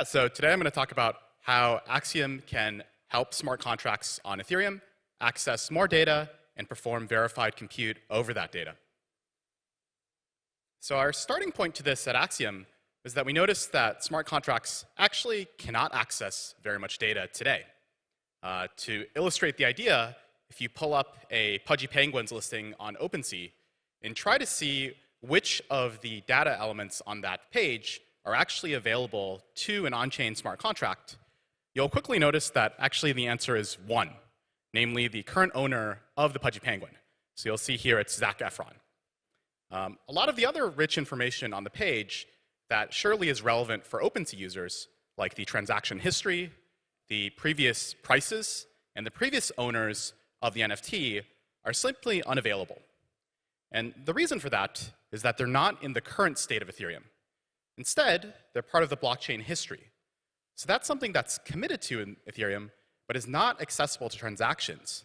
So today I'm going to talk about how Axiom can help smart contracts on Ethereum access more data and perform verified compute over that data. So our starting point to this at Axiom is that we noticed that smart contracts actually cannot access very much data today. To illustrate the idea, if you pull up a Pudgy Penguins listing on OpenSea and try to see which of the data elements on that page are actually available to an on-chain smart contract, you'll quickly notice that actually the answer is 1, namely the current owner of the Pudgy Penguin. So you'll see here it's Zac Efron. A lot of the other rich information on the page that surely is relevant for OpenSea users, like the transaction history, the previous prices, and the previous owners of the NFT, are simply unavailable. And the reason for that is that they're not in the current state of Ethereum. Instead, they're part of the blockchain history. So that's something that's committed to in Ethereum, but is not accessible to transactions.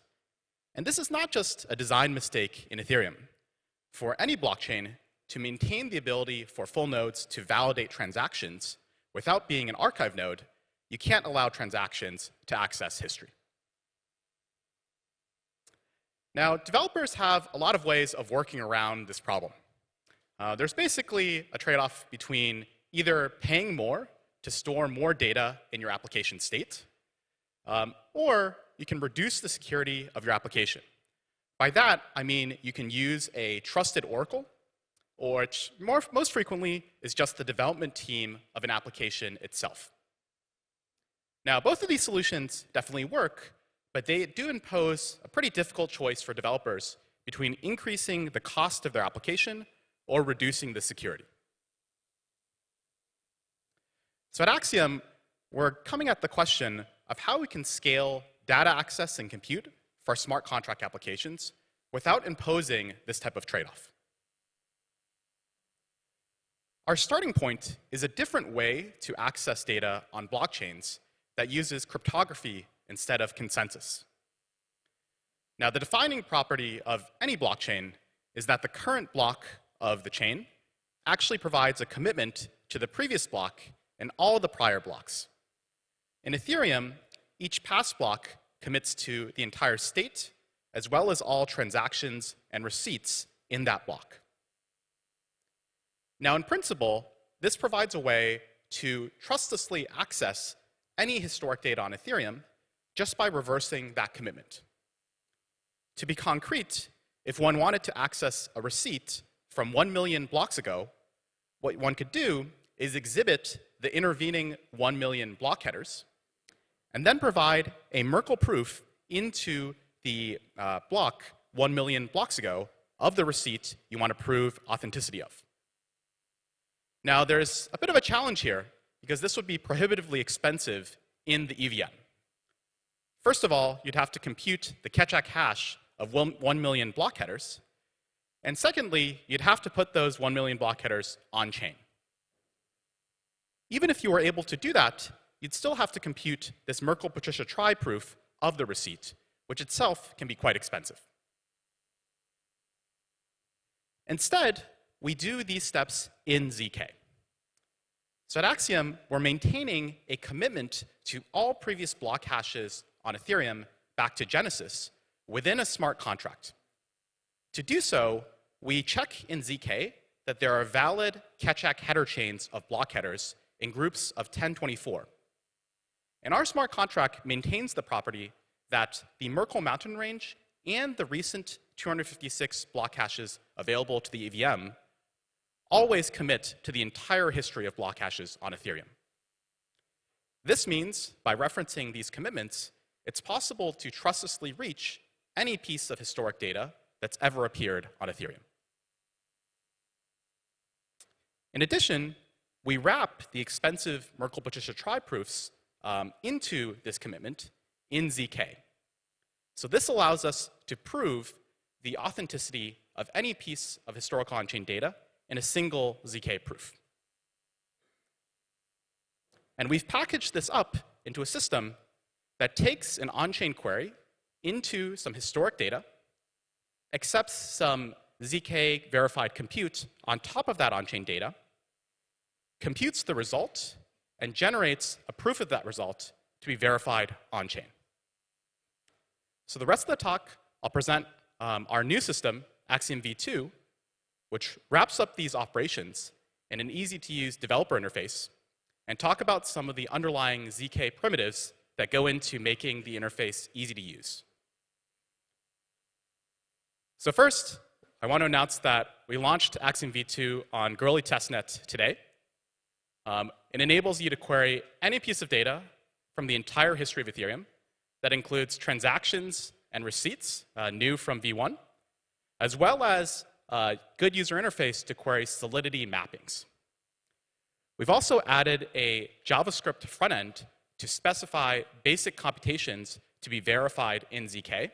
And this is not just a design mistake in Ethereum. For any blockchain, to maintain the ability for full nodes to validate transactions without being an archive node, you can't allow transactions to access history. Now, developers have a lot of ways of working around this problem. There's basically a trade-off between either paying more to store more data in your application state, or you can reduce the security of your application. By that, I mean you can use a trusted oracle, or most frequently is just the development team of an application itself. Now, both of these solutions definitely work, but they do impose a pretty difficult choice for developers between increasing the cost of their application or reducing the security. So at Axiom, we're coming at the question of how we can scale data access and compute for smart contract applications without imposing this type of trade-off. Our starting point is a different way to access data on blockchains that uses cryptography instead of consensus. Now, the defining property of any blockchain is that the current block of the chain actually provides a commitment to the previous block and all the prior blocks. In Ethereum, each past block commits to the entire state, as well as all transactions and receipts in that block. Now, in principle, this provides a way to trustlessly access any historic data on Ethereum just by reversing that commitment. To be concrete, if one wanted to access a receipt from 1 million blocks ago, what one could do is exhibit the intervening 1 million block headers, and then provide a Merkle proof into the block 1 million blocks ago of the receipt you want to prove authenticity of. Now, there's a bit of a challenge here, because this would be prohibitively expensive in the EVM. First of all, you'd have to compute the Keccak hash of 1 million block headers. And secondly, you'd have to put those 1 million block headers on-chain. Even if you were able to do that, you'd still have to compute this Merkle-Patricia trie proof of the receipt, which itself can be quite expensive. Instead, we do these steps in ZK. So at Axiom, we're maintaining a commitment to all previous block hashes on Ethereum back to Genesis within a smart contract. To do so, we check in ZK that there are valid Keccak header chains of block headers in groups of 1024. And our smart contract maintains the property that the Merkle mountain range and the recent 256 block hashes available to the EVM always commit to the entire history of block hashes on Ethereum. This means, by referencing these commitments, it's possible to trustlessly reach any piece of historic data that's ever appeared on Ethereum. In addition, we wrap the expensive Merkle-Patricia trie proofs into this commitment in ZK. So this allows us to prove the authenticity of any piece of historical on-chain data in a single ZK proof. And we've packaged this up into a system that takes an on-chain query into some historic data, accepts some ZK verified compute on top of that on-chain data, computes the result, and generates a proof of that result to be verified on-chain. So the rest of the talk, I'll present our new system, Axiom v2, which wraps up these operations in an easy-to-use developer interface, and talk about some of the underlying ZK primitives that go into making the interface easy to use. So first, I want to announce that we launched Axiom v2 on Goerli testnet today. It enables you to query any piece of data from the entire history of Ethereum. That includes transactions and receipts, new from v1, as well as a good user interface to query solidity mappings. We've also added a JavaScript front end to specify basic computations to be verified in ZK,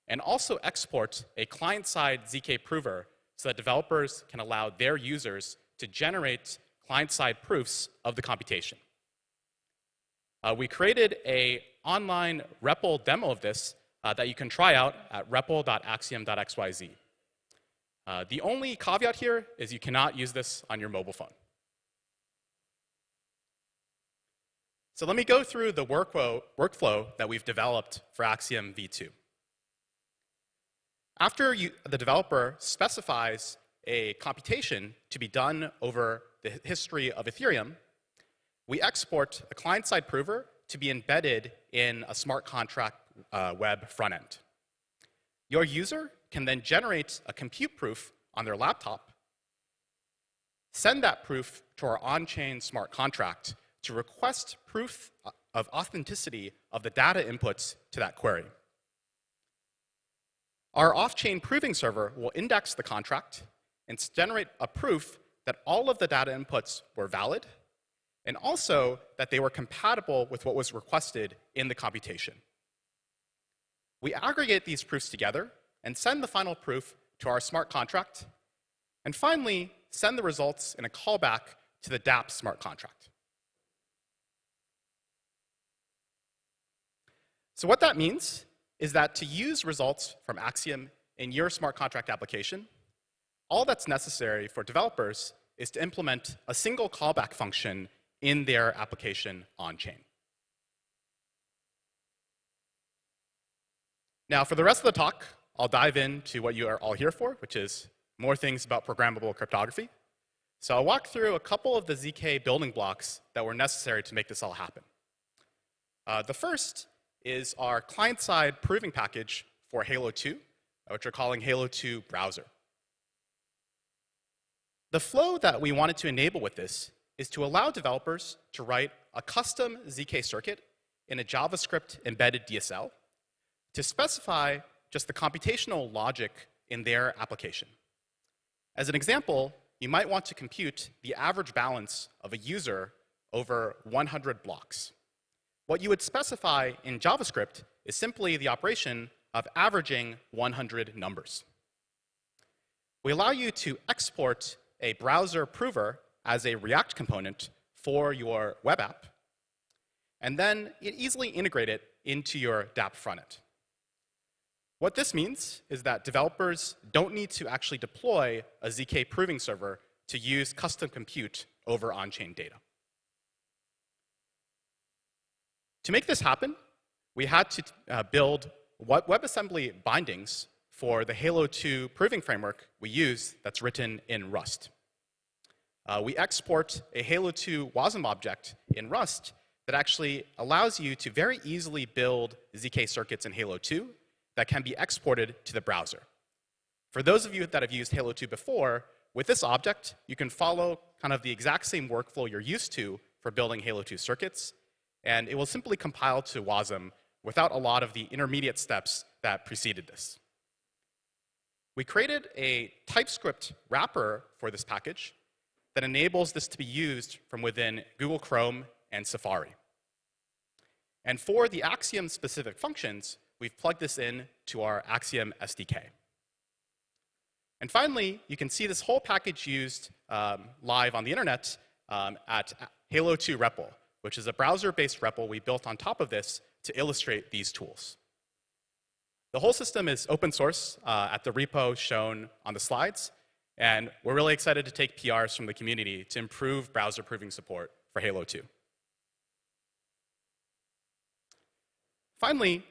and also export a client-side ZK prover so that developers can allow their users to generate client-side proofs of the computation. We created an online REPL demo of this that you can try out at repl.axiom.xyz. The only caveat here is you cannot use this on your mobile phone. So let me go through the workflow that we've developed for Axiom v2. After the developer specifies a computation to be done over the history of Ethereum, we export a client-side prover to be embedded in a smart contract web front end. Your user can then generate a compute proof on their laptop, send that proof to our on-chain smart contract to request proof of authenticity of the data inputs to that query. Our off-chain proving server will index the contract and generate a proof that all of the data inputs were valid, and also that they were compatible with what was requested in the computation. We aggregate these proofs together and send the final proof to our smart contract, and finally, send the results in a callback to the dApp smart contract. So what that means is that to use results from Axiom in your smart contract application, all that's necessary for developers is to implement a single callback function in their application on-chain. Now, for the rest of the talk, I'll dive into what you are all here for, which is more things about programmable cryptography. So I'll walk through a couple of the ZK building blocks that were necessary to make this all happen. The first is our client-side proving package for Halo 2, which we're calling Halo 2 Browser. The flow that we wanted to enable with this is to allow developers to write a custom ZK circuit in a JavaScript embedded DSL to specify just the computational logic in their application. As an example, you might want to compute the average balance of a user over 100 blocks. What you would specify in JavaScript is simply the operation of averaging 100 numbers. We allow you to export a browser prover as a React component for your web app, and then easily integrate it into your dApp frontend. What this means is that developers don't need to actually deploy a ZK proving server to use custom compute over on-chain data. To make this happen, we had to build WebAssembly bindings for the Halo 2 proving framework we use that's written in Rust. We export a Halo 2 WASM object in Rust that actually allows you to very easily build ZK circuits in Halo 2 that can be exported to the browser. For those of you that have used Halo 2 before, with this object, you can follow kind of the exact same workflow you're used to for building Halo 2 circuits, and it will simply compile to WASM without a lot of the intermediate steps that preceded this. We created a TypeScript wrapper for this package that enables this to be used from within Google Chrome and Safari. And for the Axiom-specific functions, we've plugged this in to our Axiom SDK. And finally, you can see this whole package used live on the internet at Halo 2 REPL, which is a browser-based REPL we built on top of this to illustrate these tools. The whole system is open source at the repo shown on the slides, and we're really excited to take PRs from the community to improve browser proving support for Halo 2. Finally,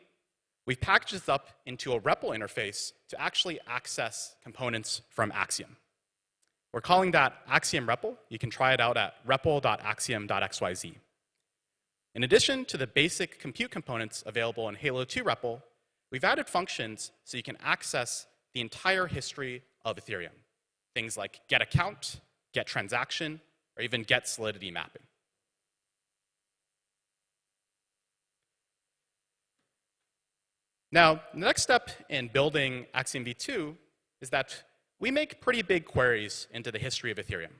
we've packaged this up into a REPL interface to actually access components from Axiom. We're calling that Axiom REPL. You can try it out at repl.axiom.xyz. In addition to the basic compute components available in Halo 2 REPL, we've added functions so you can access the entire history of Ethereum. Things like get account, get transaction, or even get solidity mapping. Now, the next step in building Axiom v2 is that we make pretty big queries into the history of Ethereum.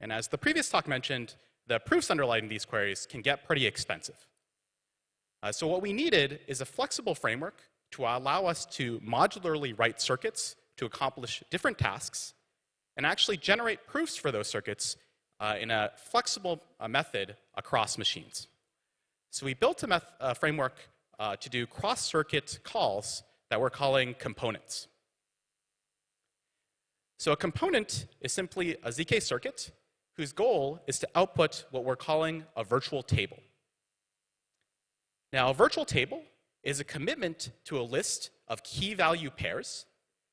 And as the previous talk mentioned, the proofs underlying these queries can get pretty expensive. So what we needed is a flexible framework to allow us to modularly write circuits to accomplish different tasks and actually generate proofs for those circuits in a flexible method across machines. So we built a framework to do cross-circuit calls that we're calling components. So a component is simply a ZK circuit whose goal is to output what we're calling a virtual table. Now, a virtual table is a commitment to a list of key value pairs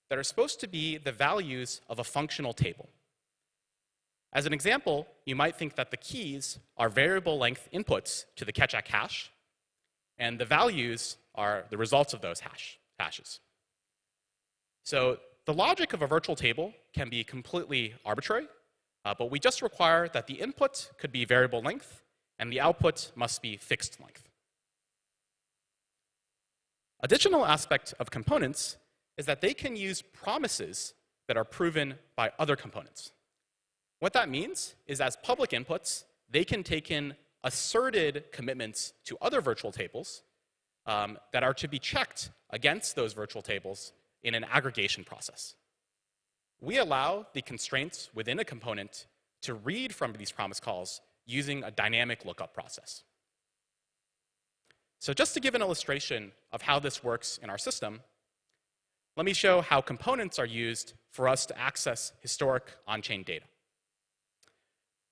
that are supposed to be the values of a functional table. As an example, you might think that the keys are variable length inputs to the Keccak hash, and the values are the results of those hashes. So the logic of a virtual table can be completely arbitrary, but we just require that the input could be variable length, and the output must be fixed length. Additional aspect of components is that they can use promises that are proven by other components. What that means is as public inputs, they can take in asserted commitments to other virtual tables that are to be checked against those virtual tables in an aggregation process. We allow the constraints within a component to read from these promise calls using a dynamic lookup process. So just to give an illustration of how this works in our system, let me show how components are used for us to access historic on-chain data.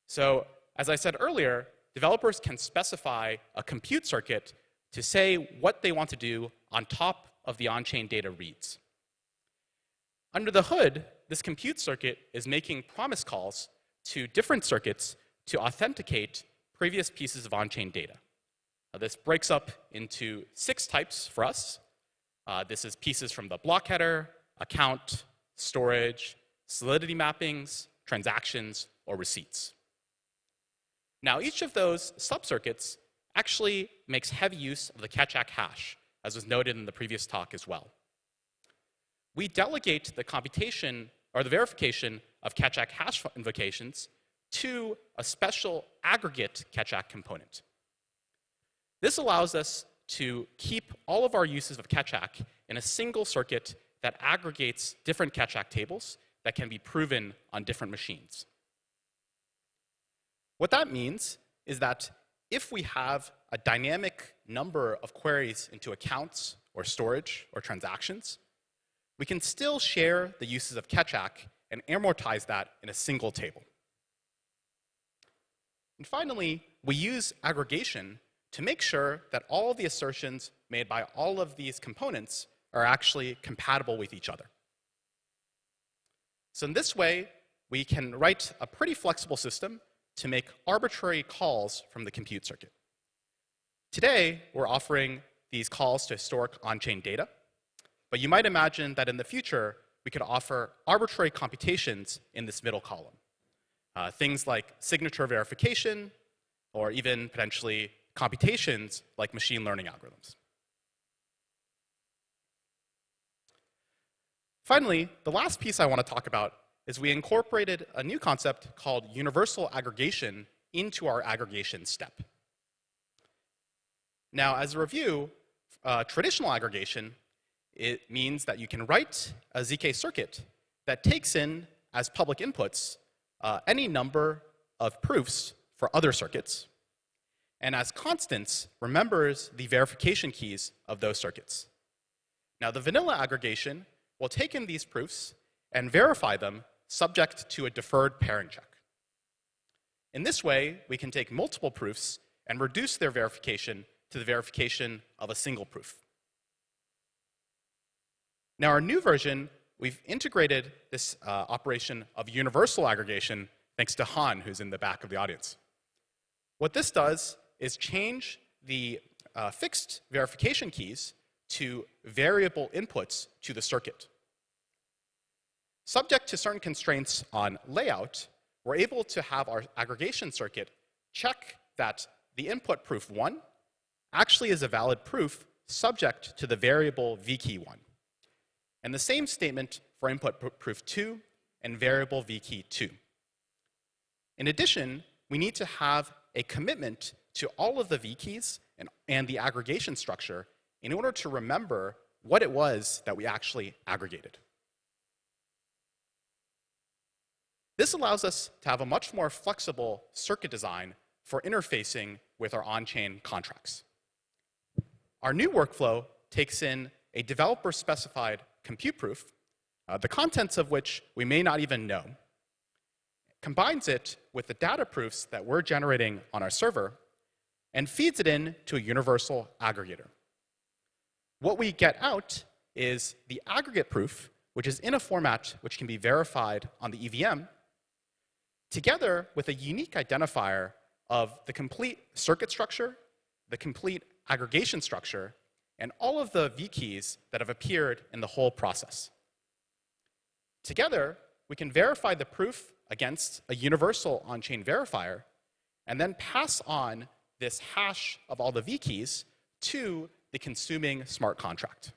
So as I said earlier, developers can specify a compute circuit to say what they want to do on top of the on-chain data reads. Under the hood, this compute circuit is making promise calls to different circuits to authenticate previous pieces of on-chain data. Now, this breaks up into 6 types for us. This is pieces from the block header, account, storage, solidity mappings, transactions, or receipts. Now, each of those subcircuits actually makes heavy use of the Keccak hash, as was noted in the previous talk as well. We delegate the computation or the verification of Keccak hash invocations to a special aggregate Keccak component. This allows us to keep all of our uses of Keccak in a single circuit that aggregates different Keccak tables that can be proven on different machines. What that means is that if we have a dynamic number of queries into accounts or storage or transactions, we can still share the uses of Keccak and amortize that in a single table. And finally, we use aggregation to make sure that all of the assertions made by all of these components are actually compatible with each other. So in this way, we can write a pretty flexible system to make arbitrary calls from the compute circuit. Today, we're offering these calls to historic on-chain data, but you might imagine that in the future, we could offer arbitrary computations in this middle column. Things like signature verification, or even potentially computations like machine learning algorithms. Finally, the last piece I want to talk about is we incorporated a new concept called universal aggregation into our aggregation step. Now, as a review, traditional aggregation, it means that you can write a ZK circuit that takes in as public inputs any number of proofs for other circuits, and as constants remembers the verification keys of those circuits. Now, the vanilla aggregation will take in these proofs and verify them subject to a deferred pairing check. In this way, we can take multiple proofs and reduce their verification to the verification of a single proof. Now, our new version, we've integrated this operation of universal aggregation thanks to Han, who's in the back of the audience. What this does is change the fixed verification keys to variable inputs to the circuit. Subject to certain constraints on layout, we're able to have our aggregation circuit check that the input proof 1 actually is a valid proof subject to the variable vkey 1. And the same statement for input proof 2 and variable vkey 2. In addition, we need to have a commitment to all of the vkeys and the aggregation structure in order to remember what it was that we actually aggregated. This allows us to have a much more flexible circuit design for interfacing with our on-chain contracts. Our new workflow takes in a developer-specified compute proof, the contents of which we may not even know, combines it with the data proofs that we're generating on our server, and feeds it in to a universal aggregator. What we get out is the aggregate proof, which is in a format which can be verified on the EVM, together with a unique identifier of the complete circuit structure, the complete aggregation structure, and all of the vkeys that have appeared in the whole process. Together, we can verify the proof against a universal on-chain verifier, and then pass on this hash of all the vkeys to the consuming smart contract.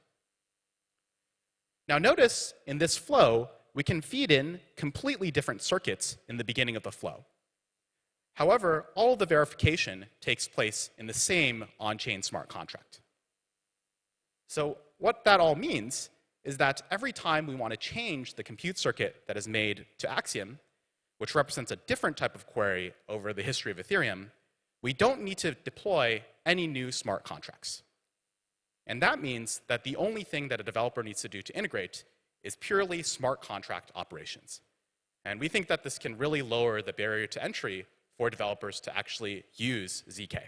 Now notice in this flow, we can feed in completely different circuits in the beginning of the flow. However, all of the verification takes place in the same on-chain smart contract. So what that all means is that every time we want to change the compute circuit that is made to Axiom, which represents a different type of query over the history of Ethereum, we don't need to deploy any new smart contracts. And that means that the only thing that a developer needs to do to integrate is purely smart contract operations. And we think that this can really lower the barrier to entry for developers to actually use ZK.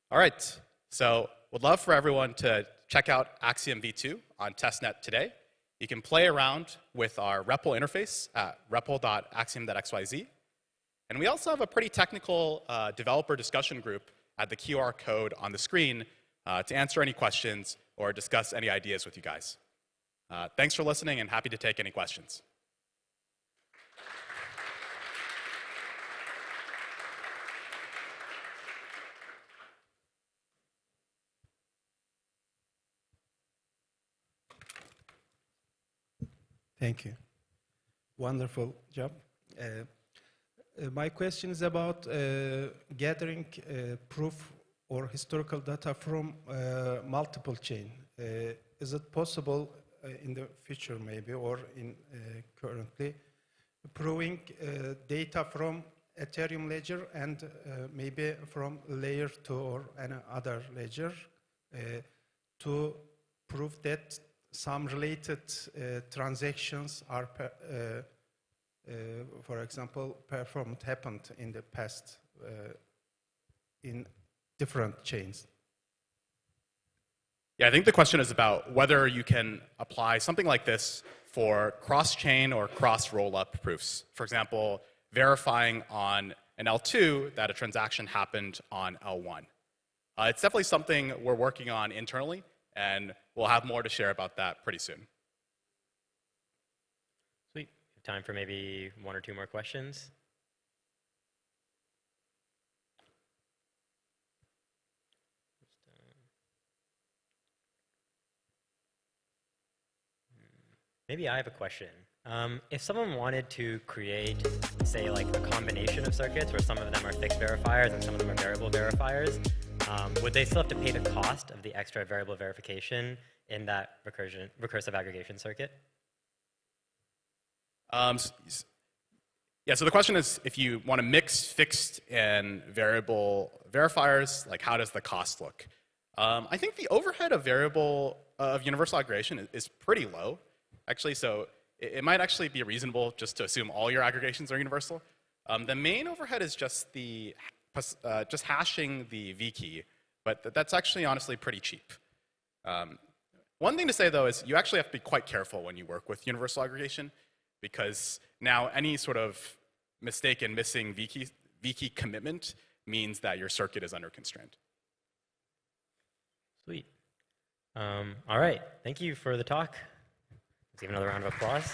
All right, so would love for everyone to check out Axiom v2 on testnet today. You can play around with our REPL interface at repl.axiom.xyz. And we also have a pretty technical developer discussion group at the QR code on the screen to answer any questions or discuss any ideas with you guys. Thanks for listening, and happy to take any questions. Thank you. Wonderful job. My question is about gathering proof or historical data from multiple chain. Is it possible in the future maybe, or in currently, proving data from Ethereum ledger and maybe from layer 2 or any other ledger to prove that some related transactions are, for example, happened in the past in different chains? Yeah, I think the question is about whether you can apply something like this for cross-chain or cross-roll-up proofs. For example, verifying on an L2 that a transaction happened on L1. It's definitely something we're working on internally, and we'll have more to share about that pretty soon. Sweet. Time for maybe 1 or 2 more questions. Maybe I have a question. If someone wanted to create, say, like a combination of circuits where some of them are fixed verifiers and some of them are variable verifiers, would they still have to pay the cost of the extra variable verification in that recursive aggregation circuit? Yeah, so the question is, if you want to mix fixed and variable verifiers, like how does the cost look? I think the overhead of universal aggregation is pretty low, actually. So it might actually be reasonable just to assume all your aggregations are universal. The main overhead is just the just hashing the V key, but that's actually honestly pretty cheap. One thing to say, though, is you actually have to be quite careful when you work with universal aggregation, because now any sort of mistaken missing V key commitment means that your circuit is under constraint. Sweet. All right. Thank you for the talk. Let's give another round of applause.